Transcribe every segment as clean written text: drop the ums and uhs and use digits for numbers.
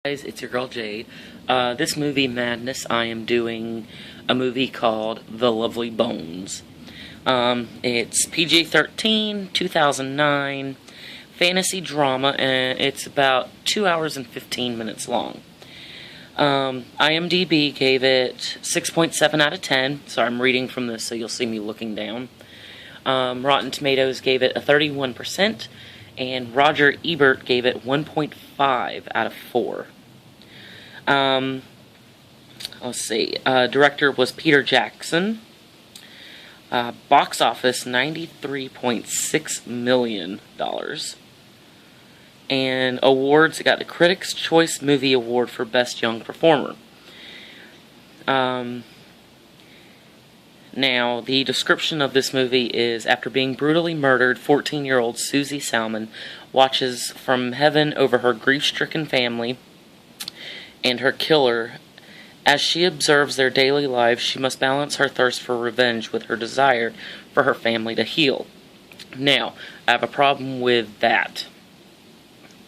Guys, it's your girl Jade. This movie madness, I am doing a movie called The Lovely Bones. It's PG-13, 2009, fantasy drama, and it's about 2 hours and 15 minutes long. IMDb gave it 6.7 out of 10, so I'm reading from this so you'll see me looking down. Rotten Tomatoes gave it a 31%, and Roger Ebert gave it 1.5 out of 4. Let's see. Director was Peter Jackson. Box office $93.6 million. And awards, it got the Critics' Choice Movie Award for Best Young Performer. Now, the description of this movie is, after being brutally murdered, 14-year-old Susie Salmon watches from heaven over her grief-stricken family and her killer. As she observes their daily lives, she must balance her thirst for revenge with her desire for her family to heal. Now, I have a problem with that.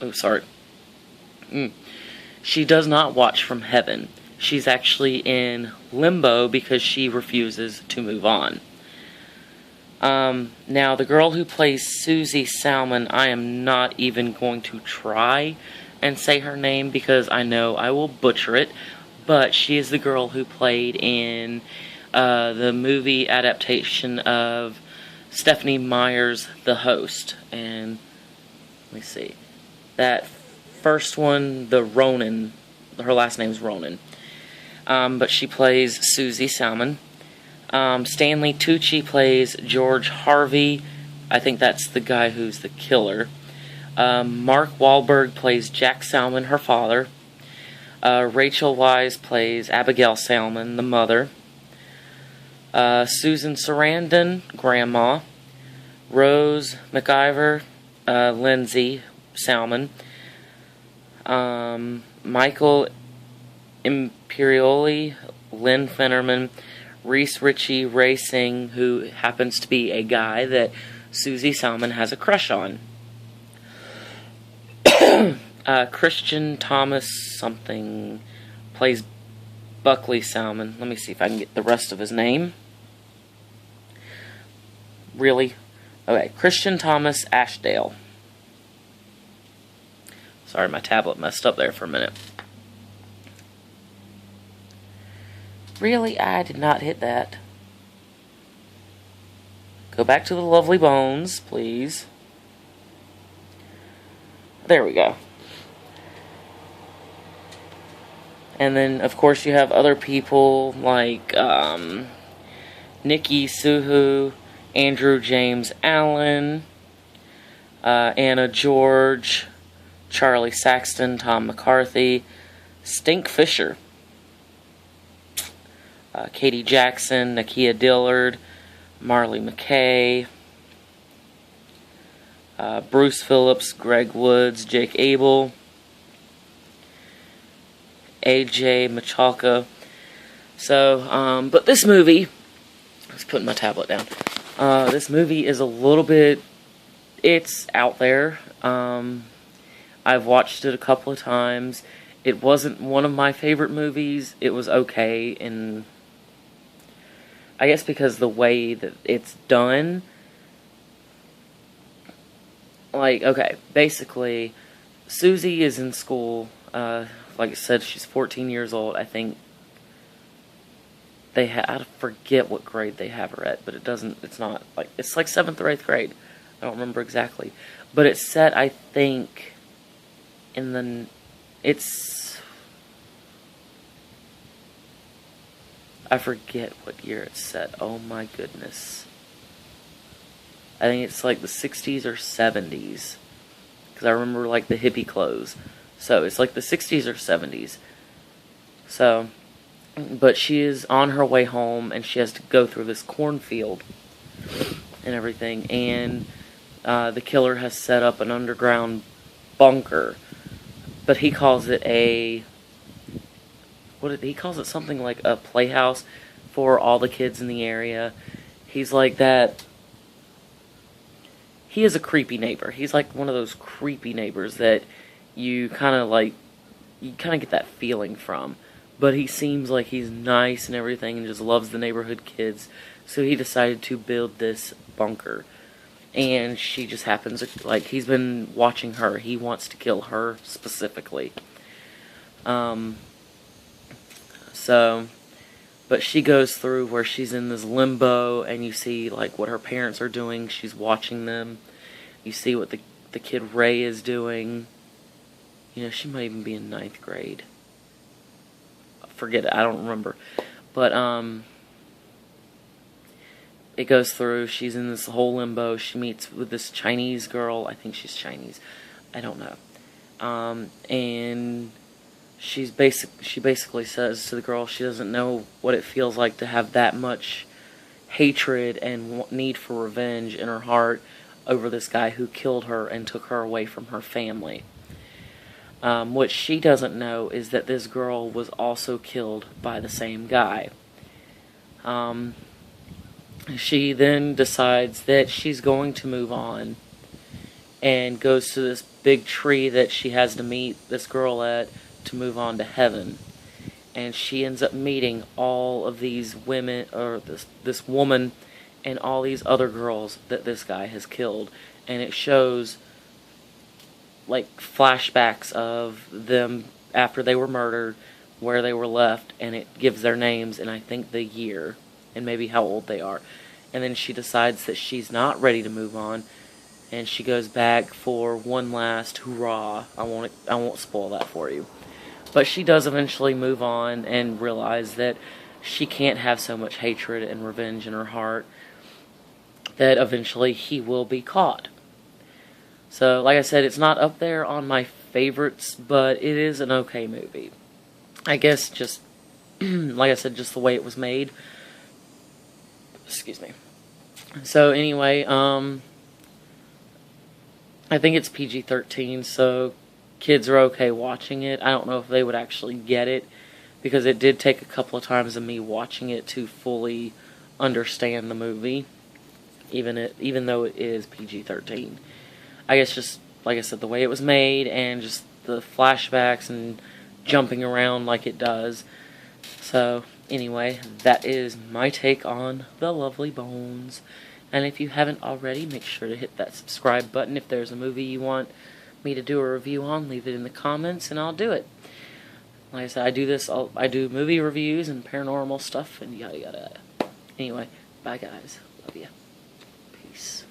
Oh, sorry. She does not watch from heaven. She's actually in limbo because she refuses to move on. Now, the girl who plays Susie Salmon, I am not even going to try and say her name because I know I will butcher it, but she is the girl who played in the movie adaptation of Stephenie Meyer's The Host. And, let me see, that first one, the Ronan, her last name is Ronan. But she plays Susie Salmon. Stanley Tucci plays George Harvey. I think that's the guy who's the killer. Mark Wahlberg plays Jack Salmon, her father. Rachel Weisz plays Abigail Salmon, the mother. Susan Sarandon, grandma. Rose McIver, Lindsay Salmon. Michael Imperioli, Lynn Finnerman, Reese Ritchie, Ray Singh, who happens to be a guy that Susie Salmon has a crush on. Christian Thomas something plays Buckley Salmon. Let me see if I can get the rest of his name. Really? Okay, Christian Thomas Ashdale. Sorry, my tablet messed up there for a minute. Really? I did not hit that. Go back to The Lovely Bones, please. There we go. And then, of course, you have other people like Nikki Suhu, Andrew James Allen, Anna George, Charlie Saxton, Tom McCarthy, Stink Fisher, Katie Jackson, Nakia Dillard, Marley McKay, Bruce Phillips, Greg Woods, Jake Abel, AJ Michalka. So, but this movie, I was putting my tablet down. This movie is a little bit, it's out there. I've watched it a couple of times. It wasn't one of my favorite movies. It was okay, and I guess because the way that it's done, like, okay, basically, Susie is in school. Like I said, she's 14 years old. I think I forget what grade they have her at, but it's not, like, it's like 7th or 8th grade. I don't remember exactly. But it's set, I think, I forget what year it's set. Oh my goodness. I think it's like the 60s or 70s. Because I remember, like, the hippie clothes. So, it's like the 60s or 70s. So, but she is on her way home, and she has to go through this cornfield and everything. And the killer has set up an underground bunker. But he calls it he calls it something like a playhouse for all the kids in the area. He's like that. He is a creepy neighbor. He's like one of those creepy neighbors that you kind of like you kind of get that feeling from. But he seems like he's nice and everything and just loves the neighborhood kids. So he decided to build this bunker. And she just happens to, like, he's been watching her. He wants to kill her specifically. But she goes through where she's in this limbo, and you see, like, what her parents are doing. She's watching them. You see what the kid Ray is doing. You know, she might even be in 9th grade. Forget it, I don't remember. But, it goes through, she's in this whole limbo, she meets with this Chinese girl, I think she's Chinese, I don't know. And she basically says to the girl she doesn't know what it feels like to have that much hatred and need for revenge in her heart over this guy who killed her and took her away from her family. What she doesn't know is that this girl was also killed by the same guy. She then decides that she's going to move on and goes to this big tree that she has to meet this girl at to move on to heaven. And she ends up meeting all of these women, or this woman and all these other girls that this guy has killed. And it shows like flashbacks of them after they were murdered, where they were left, and it gives their names and I think the year and maybe how old they are. And then she decides that she's not ready to move on, and she goes back for one last hurrah. I won't spoil that for you. But she does eventually move on and realize that she can't have so much hatred and revenge in her heart, that eventually he will be caught. So, like I said, it's not up there on my favorites, but it is an okay movie. I guess just, like I said, just the way it was made. Excuse me. So, anyway, I think it's PG-13, so kids are okay watching it. I don't know if they would actually get it, because it did take a couple of times of me watching it to fully understand the movie, even though it is PG-13. I guess just, like I said, the way it was made and just the flashbacks and jumping around like it does. So, anyway, that is my take on The Lovely Bones. And if you haven't already, make sure to hit that subscribe button. If there's a movie you want me to do a review on, leave it in the comments and I'll do it. Like I said, I do movie reviews and paranormal stuff and yada yada. Anyway, bye guys. Love ya. Peace.